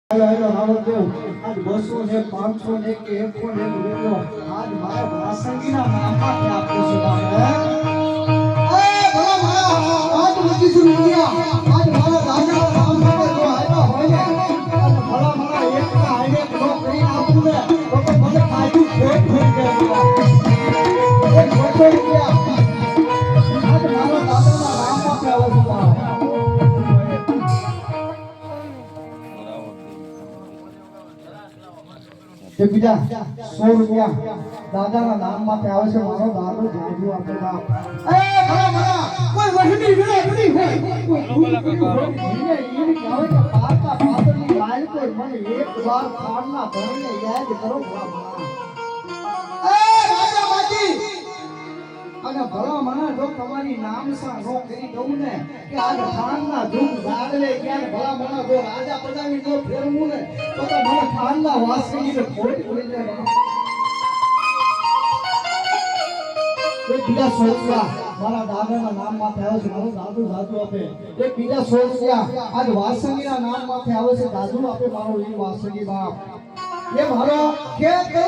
આજ 200 ને 500 ને કે 100 ને રૂપિયો આજ મારા વાસંગીના નામમાં આપો છે ભલા મારા આજ 25 રૂપિયા આજ મારા દાદાના નામ માટે જો આવ્યા હોય ને ભલા મારા એકના હાઈવે નો કરી આપું ને તો મને કાજુ ફોટ થઈ ગયા 200 રૂપિયા આજ મારા દાદાના નામ માટે આવે છે બીજા 100 રૂપિયા દાદાના નામ માટે આવે છે મારો દાદો જાજુ આપે બાપ ભલા મારા કોઈ વહડી વિરોધી હોય એને ઈન કહેવાય કે પાકા પાદરની લાલ કોઈ મને એકવાર ખાડના ભરને યાદ કરો ભલા મારા રાજા બાજી અને ભલા મારા જો તમારી નામ સા નો કરી દઉં ને કે આજ ખાનના ધૂમ જાગલે ક્યાં ભલા મારા જો રાજા પડાવી નો ફેરવું ને તો મને ખાનના વાસની ને ખોટ પડી જાય એક બીજા 100 રૂપિયા મારા દાદાના નામ માથે આવે છે મારો દાદુ જાજુ આપે એક બીજા 100 રૂપિયા આજ વાસંગીના નામ માથે આવે છે દાદુ આપે મારો ઈ વાસંગી બાપ એ મારો કે કરે